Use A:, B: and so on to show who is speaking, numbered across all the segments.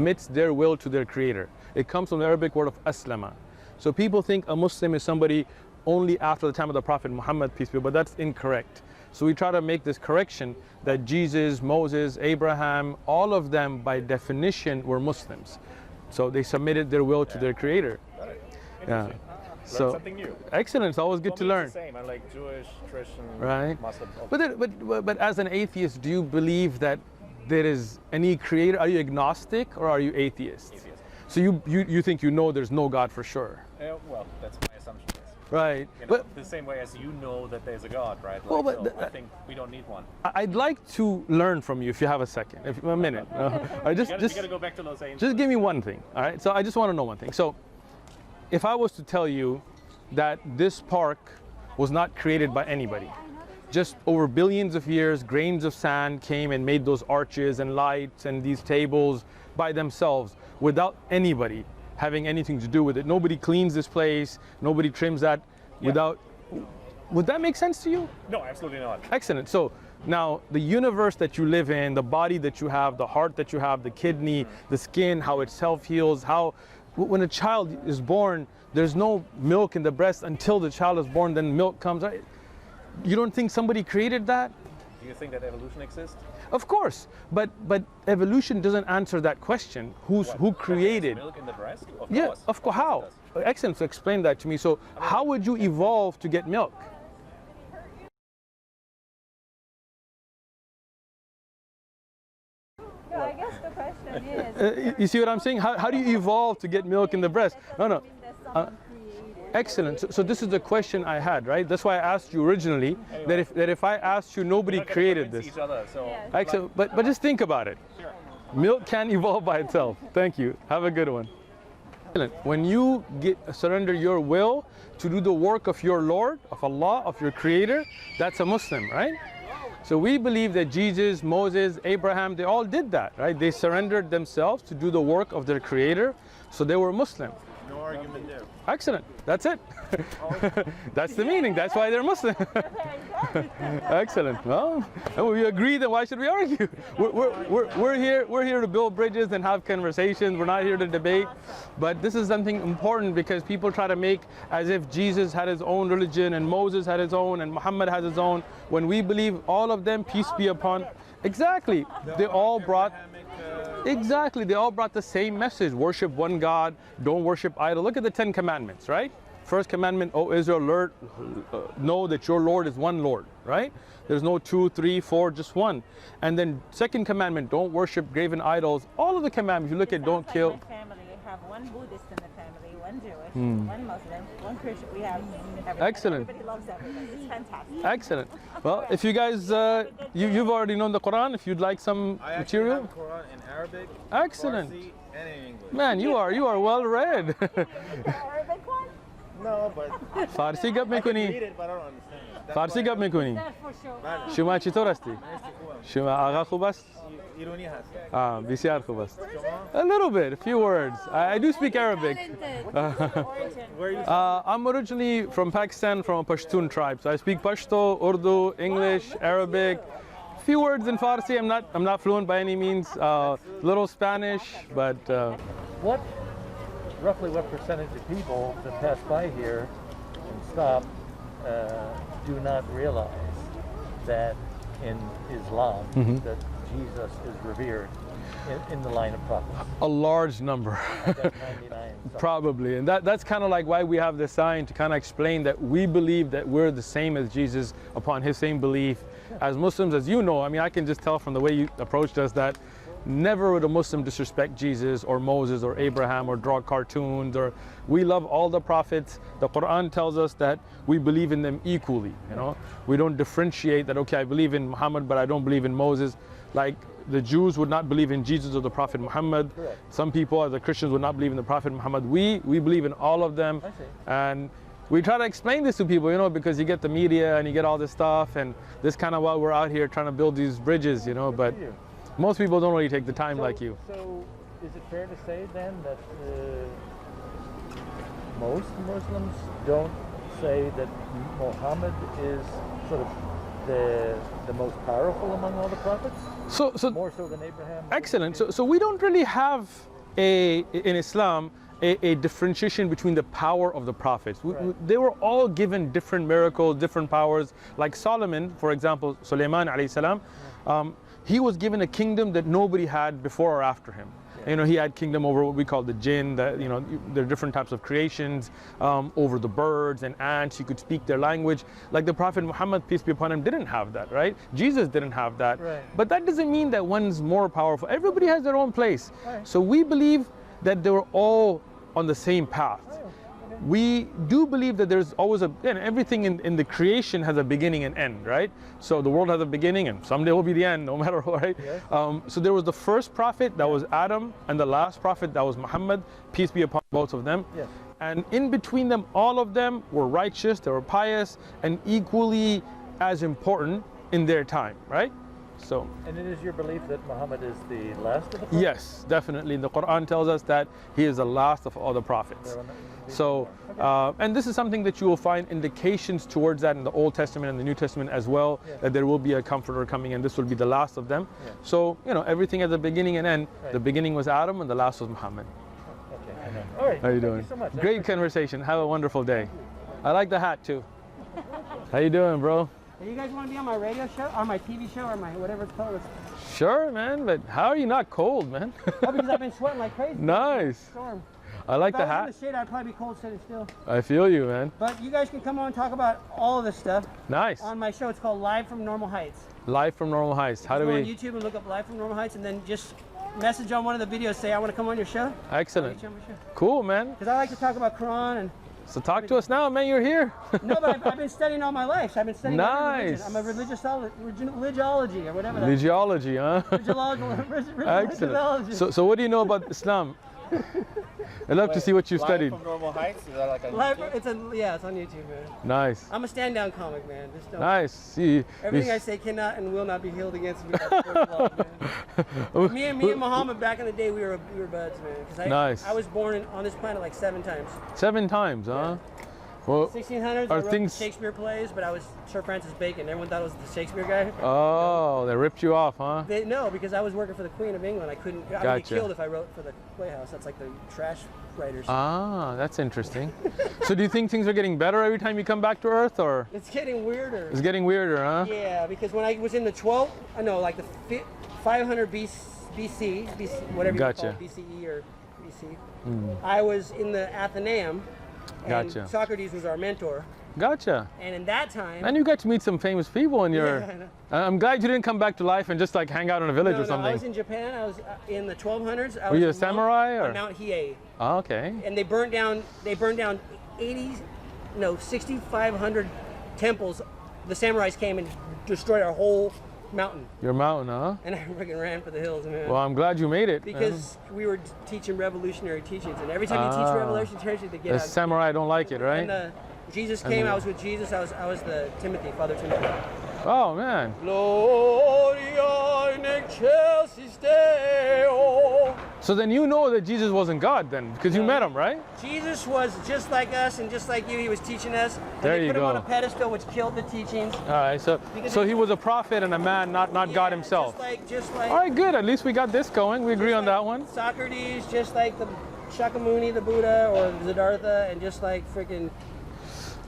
A: submits their will to their creator. It comes from the Arabic word of aslama. So people think a Muslim is somebody only after the time of the Prophet Muhammad, peace be upon him, but that's incorrect. So we try to make this correction that Jesus, Moses, Abraham, all of them by definition were Muslims. So they submitted their will to their creator. Yeah.
B: So something new.
A: Excellent. It's always good to learn.
B: It's the same. I like Jewish, Christian,
A: right.
B: Muslim.
A: But as an atheist, do you believe that there is any creator? Are you agnostic or are you atheist?
B: Atheist.
A: So you think you know there's no God for sure?
B: Well, that's my assumption. Yes.
A: Right.
B: You know, the same way as you know that there's a God, right? Like,
A: well,
B: so I think we don't need one.
A: I'd like to learn from you if you have a second, a minute.
B: We gotta go back to Los Angeles.
A: Just give me one thing, all right? So I just want to know one thing. So if I was to tell you that this park was not created by anybody, just over billions of years, grains of sand came and made those arches and lights and these tables by themselves without anybody having anything to do with it. Nobody cleans this place, nobody trims that without, would that make sense to you?
B: No, absolutely not.
A: Excellent. So now the universe that you live in, the body that you have, the heart that you have, the kidney, the skin, how it self-heals, how when a child is born, there's no milk in the breast until the child is born, then milk comes. Right? You don't think somebody created that?
B: Do you think that evolution exists?
A: Of course, but evolution doesn't answer that question. Who created?
B: Milk in the breast?
A: Of course. How? Excellent. So explain that to me. So how would you evolve to get milk?
C: No, I guess the question is.
A: You see what I'm saying? How do you evolve to get milk in the breast? No. Excellent. So this is the question I had, right? That's why I asked you originally that if I asked you, nobody created this.
B: Each other, so
A: Excellent. But just think about it.
B: Sure.
A: Milk can evolve by itself. Thank you. Have a good one. Excellent. When you surrender your will to do the work of your Lord, of Allah, of your Creator, that's a Muslim, right? So we believe that Jesus, Moses, Abraham, they all did that, right? They surrendered themselves to do the work of their Creator, so they were Muslim.
B: No argument there.
A: Excellent. That's it. That's the meaning. That's why they're Muslim. Excellent. Well, we agree. Then why should we argue? We're here to build bridges and have conversations. We're not here to debate. But this is something important because people try to make as if Jesus had his own religion and Moses had his own and Muhammad has his own. When we believe all of them, peace be upon. Exactly. They all brought. Exactly, they all brought the same message. Worship one God, don't worship idol. Look at the 10 commandments, right? First commandment, O Israel, know that your Lord is one Lord, right? There's no 2, 3, 4, just one. And then second commandment, don't worship graven idols. All of the commandments, you look at don't kill.
C: My family, we have one Buddhist in the family, one Jewish, one Muslim, one Christian. We have everybody.
A: Excellent.
C: Everybody loves everybody. It's fantastic.
A: Excellent. Well, if you guys, you've already known the Quran. If you'd like some material.
D: I have Quran in Arabic,
A: Excellent.
D: Farsi, and in English.
A: Man, you are well read.
C: The Arabic one?
D: No, but
A: فارسی گپ
D: I can read
A: میکنی؟
D: it, but I don't understand it. That's
A: فارسی
D: why
A: گپ میکنی؟
C: That for sure.
A: شما چطور هستی؟ شما آقا خوب است؟
D: ایرانی هست.
A: بسیار خوب است. A little bit, a few words. I do speak Arabic.
D: Where are you
A: I'm originally from Pakistan, from a Pashtun tribe. So I speak Pashto, Urdu, English, Arabic. Few words in Farsi. I'm not fluent by any means. Little Spanish, but.
E: Roughly what percentage of people that pass by here and stop do not realize that in Islam that Jesus is revered in the line of prophets?
A: A large number. Probably. And that's kind of like why we have the sign to kind of explain that we believe that we're the same as Jesus upon his same belief. As Muslims, as you know, I mean, I can just tell from the way you approached us that never would a Muslim disrespect Jesus or Moses or Abraham or draw cartoons. Or we love all the prophets. The Quran tells us that we believe in them equally. You know, we don't differentiate that. Okay, I believe in Muhammad, but I don't believe in Moses. Like the Jews would not believe in Jesus or the Prophet Muhammad.
E: Correct.
A: Some people, as the Christians, would not believe in the Prophet Muhammad. We believe in all of them, and we try to explain this to people, you know, because you get the media and you get all this stuff, and this kind of why we're out here trying to build these bridges, you know. But most people don't really take the time like you.
E: So is it fair to say then that most Muslims don't say that Mohammed is sort of the most powerful among all the prophets?
A: So
E: More so than Abraham?
A: excellent. So we don't really have in Islam a differentiation between the power of the prophets. They were all given different miracles, different powers. Like Solomon, for example, Sulaiman alayhi salam, he was given a kingdom that nobody had before or after him. You know, he had kingdom over what we call the jinn, you know, there are different types of creations, over the birds and ants. He could speak their language. Like the Prophet Muhammad, peace be upon him, didn't have that, right? Jesus didn't have that.
E: Right.
A: But that doesn't mean that one's more powerful. Everybody has their own place.
E: Right.
A: So we believe that they were all on the same path. We do believe that there's always everything in the creation has a beginning and end, right? So the world has a beginning and someday will be the end, no matter what, right?
E: Yes.
A: So there was the first prophet, that was Adam, and the last prophet, that was Muhammad, peace be upon both of them.
E: Yes.
A: And in between them, all of them were righteous, they were pious, and equally as important in their time, right? So.
E: And it is your belief that Muhammad is the last of the prophets?
A: Yes, definitely. The Quran tells us that he is the last of all the prophets. So, and this is something that you will find indications towards that in the Old Testament and the New Testament as well, that there will be a comforter coming and this will be the last of them.
E: Yeah.
A: So, you know, everything has a beginning and end.
E: Right.
A: The beginning was Adam and the last was Muhammad.
E: Okay, I know. All right.
A: How you
E: Thank
A: doing?
E: you so much.
A: Great conversation. Have a wonderful day. I like the hat too. How you doing, bro?
F: You guys want to be on my radio show, or my TV show, or my whatever it's called?
A: Sure, man, but how are you not cold, man?
F: Oh, because I've been sweating like crazy.
A: Nice.
F: Storm.
A: I like
F: If
A: the
F: I was
A: hat.
F: in the shade, I'd probably be cold sitting still.
A: I feel you, man.
F: But you guys can come on and talk about all of this stuff
A: Nice.
F: on my show. It's called Live from Normal Heights.
A: Live from Normal Heights. How do
F: Go on
A: we?
F: YouTube and look up Live from Normal Heights, and then just message on one of the videos. Say I want to come on your show.
A: Excellent.
F: Get you on my show.
A: Cool, man.
F: Because I like to talk about Quran and.
A: So talk to us now, man. You're here.
F: No, but I've been studying all my life. So I've been studying every
A: Nice.
F: religion. I'm a religiology or whatever.
A: Religiology, huh?
F: Religiology.
A: Excellent. So what do you know about Islam? I'd love to see what you've studied.
D: From Normal Heights? Is that like a
F: Live,
D: YouTube?
F: it's on YouTube, man.
A: Nice.
F: I'm a stand-down comic, man. Just don't.
A: Nice. See.
F: Everything I say cannot and will not be healed against me. Me and Mohamed back in the day, we were buds, man. Because
A: Nice.
F: I was born on this planet like 7 times.
A: 7 times, huh? Well,
F: 1600s, I
A: are
F: wrote
A: things?
F: Shakespeare plays, but I was Sir Francis Bacon. Everyone thought I was the Shakespeare guy.
A: Oh, they ripped you off, huh?
F: No, because I was working for the Queen of England. I would get
A: Gotcha.
F: killed if I wrote for the Playhouse. That's like the trash writers.
A: Ah, that's interesting. So do you think things are getting better every time you come back to Earth, or
F: It's getting weirder.
A: it's getting weirder, huh?
F: Yeah, because when I was in the 500 BC, whatever
A: Gotcha.
F: you call it, BCE or BC, I was in the Athenaeum, and
A: Gotcha.
F: Socrates was our mentor.
A: Gotcha.
F: And in that time,
A: And you got to meet some famous people in your.
F: Yeah, I know.
A: I'm glad you didn't come back to life and just like hang out in a village or
F: I
A: something.
F: was in Japan. I was in the 1200s. I
A: Were
F: was
A: you a
F: a
A: samurai,
F: monk
A: or?
F: on Mount Hiei,
A: Oh, okay.
F: and they burned down 6,500 temples. The samurais came and destroyed our whole mountain,
A: Your mountain, huh?
F: and I freaking ran for the hills, man.
A: Well, I'm glad you made it. man.
F: Because we were teaching revolutionary teachings, and every time you teach revolutionary teachings, they get
A: the
F: out.
A: samurai don't like it, right?
F: And Jesus came. I was with Jesus. I was the Timothy, Father Timothy.
A: Oh man.
F: Gloria in excelsis Deo.
A: So then you know that Jesus wasn't God then, because you met him, right?
F: Jesus was just like us and just like you. He was teaching us. And
A: There
F: they
A: you
F: put him on
A: go.
F: a pedestal, which killed the teachings.
A: All right. So he was a prophet and a man, not God
F: Yeah,
A: himself.
F: Just like
A: All right, good. At least we got this going. We agree on that one.
F: Socrates, just like the Shakyamuni, the Buddha, or Siddhartha, and just like freaking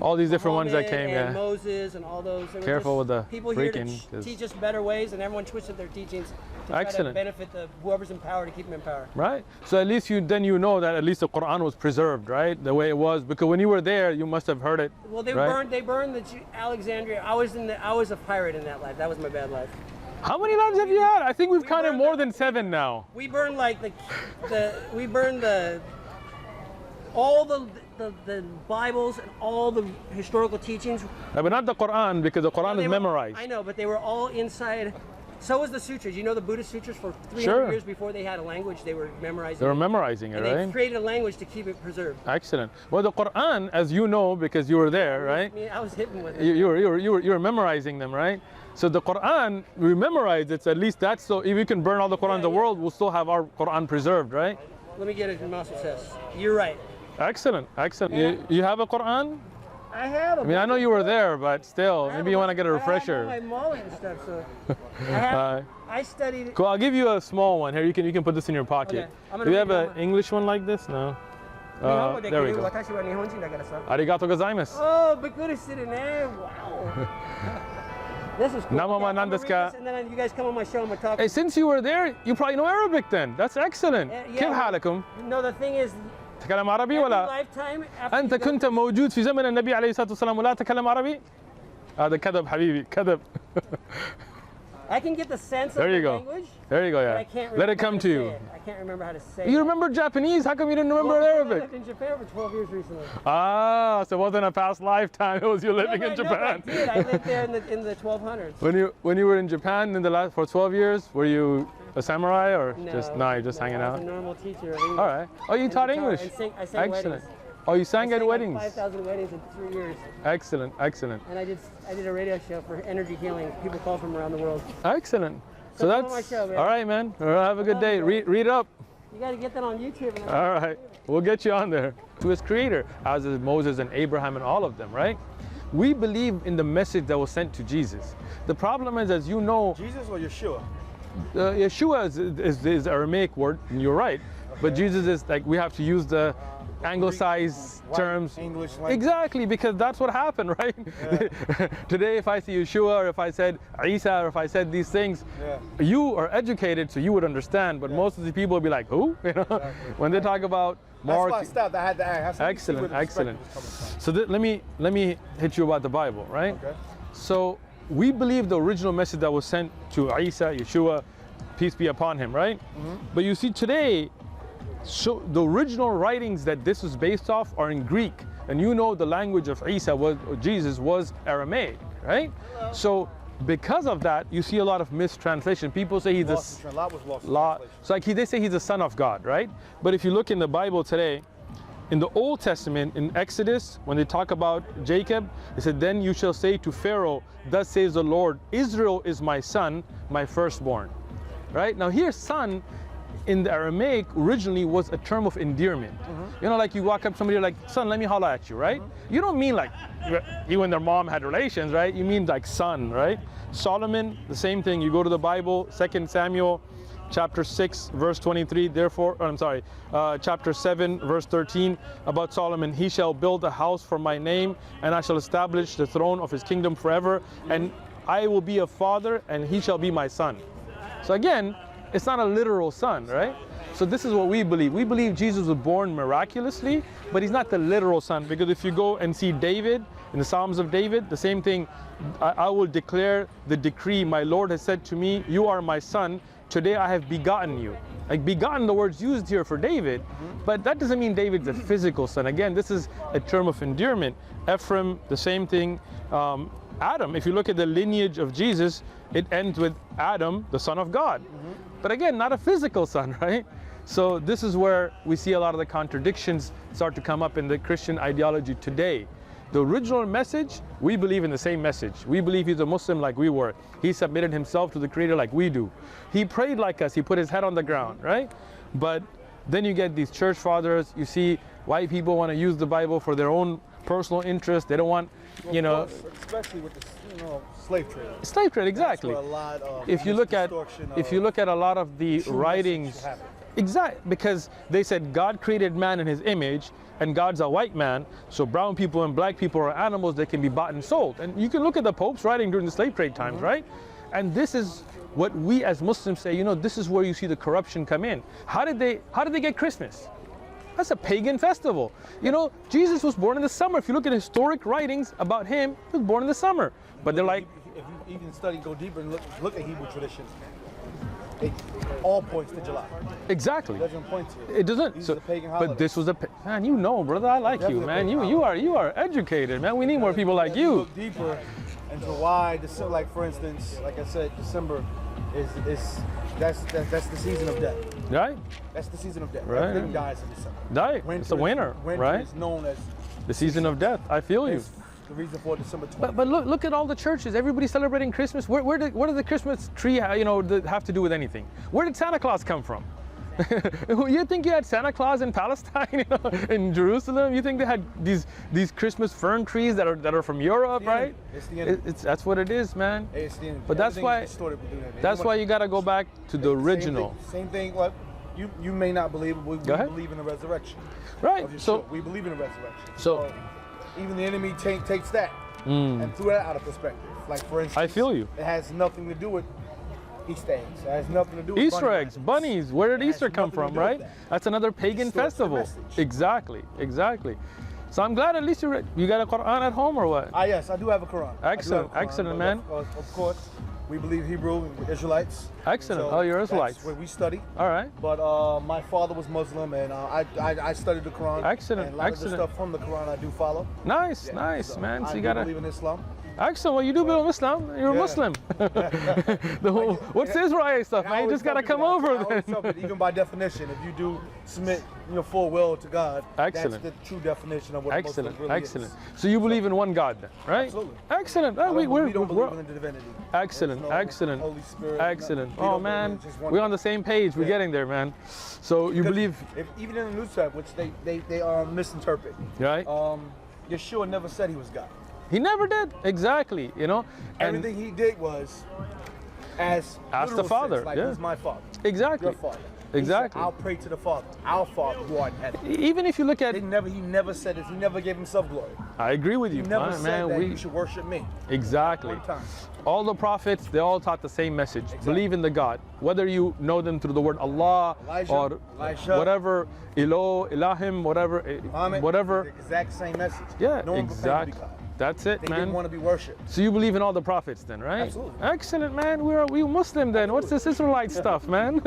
A: All these different ones that
F: Mohamed
A: came,
F: and
A: yeah.
F: Moses and all those. They were
A: Careful
F: just
A: with the
F: people here
A: freaking,
F: to
A: 'cause-
F: teach us better ways, and everyone twisted their teachings to try to
A: Excellent.
F: benefit whoever's in power to keep them in power.
A: Right. So at least you know that at least the Quran was preserved, right? The way it was, because when you were there, you must have heard it.
F: Well, they
A: right?
F: burned Alexandria. I was a pirate in that life. That was my bad life.
A: How many lives have you had? I think we've counted
F: burned
A: more
F: the-
A: than 7 now.
F: We burned like we burned all the Bibles and all the historical teachings.
A: But not the Quran, because the Quran
F: They
A: is
F: were-
A: memorized.
F: I know, but they were all inside. So was the sutras. You know the Buddhist sutras for 300
A: Sure.
F: years before they had a language, they were memorizing.
A: They were
F: it.
A: memorizing it,
F: And they
A: right?
F: created a language to keep it preserved.
A: Excellent. Well, the Quran, as you know, because you were there, right?
F: I mean, I was hitting with it.
A: You were memorizing them, right? So the Quran, we memorized it. So at least that's so. If we can burn all the Quran in the world, we'll still have our Quran preserved, right?
F: Let me get a mouse test. You're right.
A: Excellent, excellent. You have a Quran?
F: I have a
A: I mean, I know you were there, but still, maybe you want to get a refresher.
F: I have my mullet and stuff, so I studied.
A: Cool. I'll give you a small one here. You can put this in your pocket.
F: Okay.
A: Do you have an English one like this? No. There we go. Arigato gozaimasu.
F: Oh, but good to sit in there. Wow. This is cool.
A: Namama
F: I'm gonna read
A: nandeska.
F: this, and then you guys come on my show and we'll talk.
A: Hey, since you were there, you probably know Arabic then. That's excellent.
F: Yeah,
A: كيف حالكم؟
F: No, the thing is,
A: تتكلم عربي
F: every
A: ولا؟
F: lifetime after
A: أنت
F: you go-
A: كنت موجود في زمن النبي عليه الصلاة والسلام ولا تتكلم عربي؟ هذا كذب حبيبي، كذب.
F: I can get the sense
A: There
F: of
A: you
F: the
A: go.
F: language.
A: There you go,
F: But I
A: yeah.
F: can't
A: Let
F: remember
A: it come
F: how
A: to you.
F: say it. I can't remember how to say
A: You
F: it.
A: remember Japanese? How come you didn't remember
F: Well, because I
A: Arabic?
F: lived in Japan for 12 years recently.
A: Ah, so it wasn't a past lifetime. It was you living in
F: No,
A: Japan.
F: I did. I lived there in the 1200s.
A: When you were in Japan for 12 years, were you a samurai or
F: No,
A: you're just hanging
F: I
A: out?
F: was a normal teacher of English.
A: All right. Oh, you
F: And
A: taught
F: guitar,
A: English.
F: and I sang
A: Excellent.
F: weddings.
A: Oh, you sang
F: I
A: at
F: sang
A: weddings.
F: Like 5,000 weddings in 3 years.
A: Excellent, excellent,
F: And I did a radio show for energy healing. People call from around the world.
A: excellent. So
F: come on my
A: that's
F: show, man.
A: all right, man. All right, have a good day. Read up.
F: You got to get that on YouTube. And
A: All right, we'll get you on there. To his creator, as is Moses and Abraham and all of them, right? We believe in the message that was sent to Jesus. The problem is, as you know,
D: Jesus or Yeshua?
A: Yeshua is the Aramaic word, and you're right. But Jesus is like, we have to use the anglicized terms.
D: English language.
A: Exactly, because that's what happened, right?
D: Yeah.
A: Today, if I say Yeshua, or if I said Isa, or if I said these things,
D: Yeah.
A: you are educated, so you would understand. But most of the people will be like, who? You know, when they talk about Mark.
D: That's why I stopped. I had to ask.
A: Excellent, excellent. So let me hit you about the Bible, right?
D: Okay.
A: So we believe the original message that was sent to Isa, Yeshua, peace be upon him, right? But you see today, so the original writings that this was based off are in Greek, and you know the language of Isa Jesus was Aramaic, right? So because of that, you see a lot of mistranslation. People say he's
D: A lot was lost. in
A: lot.
D: translation.
A: So like they say he's the son of God, right? But if you look in the Bible today, in the Old Testament, in Exodus, when they talk about Jacob, they said, then you shall say to Pharaoh, thus says the Lord, Israel is my son, my firstborn. Right? Now here, son, in the Aramaic, originally was a term of endearment. You know, like you walk up to somebody like, son, let me holler at you, right? You don't mean like you and their mom had relations, right? You mean like son, right? Solomon, the same thing. You go to the Bible, 2 Samuel, chapter 6, verse 23, chapter 7, verse 13, about Solomon, he shall build a house for my name, and I shall establish the throne of his kingdom forever, and I will be a father, and he shall be my son. So again, it's not a literal son, right? So this is what we believe. We believe Jesus was born miraculously, but he's not the literal son, because if you go and see David, in the Psalms of David, the same thing, I will declare the decree, my Lord has said to me, you are my son, today I have begotten you. Like begotten, the word's used here for David, but that doesn't mean David's a physical son. Again, this is a term of endearment. Ephraim, the same thing. Adam, if you look at the lineage of Jesus, it ends with Adam, the son of God. But again, not a physical son, right? So this is where we see a lot of the contradictions start to come up in the Christian ideology today. The original message, we believe in the same message. We believe he's a Muslim like we were. He submitted himself to the Creator like we do. He prayed like us. He put his head on the ground, right? But then you get these church fathers. You see white people want to use the Bible for their own personal interest. They don't want, you know.
D: Especially with the slave trade.
A: Slave trade, exactly.
D: That's where a lot of
A: If you look at a lot of the
D: true
A: writings,
D: message happened.
A: exactly, because they said God created man in his image, and God's a white man, so brown people and black people are animals that can be bought and sold. And you can look at the Pope's writing during the slave trade times, right? And this is what we as Muslims say, you know, this is where you see the corruption come in. How did they get Christmas? That's a pagan festival. You know, Jesus was born in the summer. If you look at historic writings about him, he was born in the summer. But they're like,
D: if you even study, go deeper and look at Hebrew traditions, it all points to July.
A: exactly.
D: It doesn't point to it.
A: It doesn't.
D: These
A: So,
D: are the pagan
A: but
D: holidays.
A: this was man. You know, brother, I like you,
D: Definitely
A: man.
D: pagan
A: You are educated, man. We need more people like
D: If you
A: you.
D: look deeper into why December, like for instance, like I said, December that's the season of death.
A: Right?
D: That's the season of death.
A: Right.
D: Everything dies in December.
A: Right. It's a winter,
D: Winter
A: right?
D: is known as
A: The season of death. I feel you.
D: is the reason for December 20th.
A: But look at all the churches. Everybody's celebrating Christmas. What did the Christmas tree have to do with anything? Where did Santa Claus come from? You think you had Santa Claus in Palestine, you know, in Jerusalem? You think they had these Christmas fern trees that are from Europe, right?
D: It's the enemy.
A: That's what it is, man.
D: It's the enemy.
A: But that's why you got to go back to the original.
D: Same thing. What you may not believe, but we believe in the resurrection.
A: Right. So
D: we believe in the resurrection.
A: So
D: even the enemy takes that and threw that out of perspective. Like for instance,
A: I feel you.
D: It has nothing to do with Easter eggs. It has nothing to do with
A: Easter eggs, bunnies. Where did Easter come from, right? That's another pagan festival. Exactly. So I'm glad at least you got a Quran at home or what?
D: Yes, I do have a Quran.
A: Excellent, man.
D: Of course, we believe Hebrew, Israelites.
A: Excellent.
D: So
A: you're Israelites.
D: That's where we study.
A: All right.
D: But my father was Muslim, and I studied the Quran.
A: Excellent.
D: And a lot of the stuff from the Quran I do follow.
A: Nice,
D: so
A: man. So
D: I
A: you
D: do believe in Islam.
A: Excellent. Well, you do believe in Islam. You're a Muslim. What's the Israeli stuff, man? You just gotta come over then.
D: Even by definition, if you do submit your full will to God,
A: Excellent.
D: That's the true definition of what Muslim really is.
A: So you believe in one God, then, right?
D: Absolutely.
A: Excellent.
D: We don't believe in the divinity.
A: Excellent.
D: Holy Spirit.
A: Excellent.
D: No,
A: Oh man, we're on the same page. We're getting there, man. So you believe?
D: Even in the New Testament, which they misinterpret.
A: Right.
D: Yeshua never said he was God.
A: He never did. Exactly. You know.
D: Everything he did was
A: ask the Father.
D: Like he's my Father.
A: Exactly.
D: Your Father.
A: Exactly.
D: Said, I'll pray to the Father. Our Father who art in heaven.
A: Even if you look at
D: he never said this. He never gave himself glory.
A: I agree with you.
D: He never said that
A: we
D: you should worship me.
A: Exactly.
D: One time.
A: All the prophets, they all taught the same message. Exactly. Believe in the God. Whether you know them through the word Allah or whatever, Ilahim, whatever,
D: Mohamed,
A: whatever.
D: The exact same message.
A: Yeah,
D: no
A: exactly. That's it,
D: they
A: man.
D: They didn't want to be worshipped.
A: So you believe in all the prophets then, right?
D: Absolutely.
A: Excellent, man. We Muslim then. What's this Israelite stuff, man?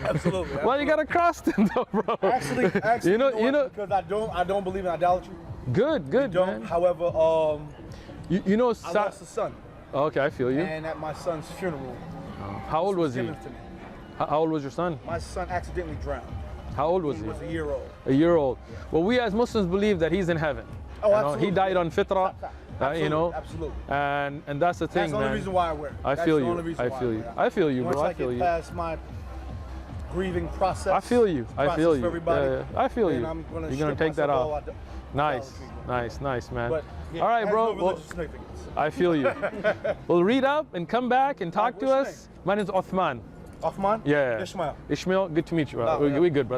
D: Absolutely.
A: Well, you gotta cross them though, bro.
D: Actually, you know, because I don't believe in idolatry.
A: Good, man.
D: However,
A: you know,
D: I lost a son.
A: Okay, I feel you.
D: And at my son's funeral,
A: how old was he? How old was your son?
D: My son accidentally drowned.
A: How old was he?
D: He was a year old.
A: A year old. Yeah. Well, we as Muslims believe that he's in heaven.
D: Oh, absolutely.
A: He died on fitrah, you know.
D: Absolutely.
A: And that's the thing,
D: man. That's the only reason why I wear it.
A: I feel you, I feel you, bro.
D: I feel you. Once I get past my grieving process.
A: I feel you.
D: I feel you.
A: Yeah. I feel you. You're gonna take that off. Nice, man.
D: But, yeah,
A: all right, bro.
D: Well,
A: I feel you. We'll read up and come back and talk to us. My name is Uthman.
D: Uthman?
A: Yeah.
D: Ishmael.
A: Ishmael, good to meet you, bro. We good, brother.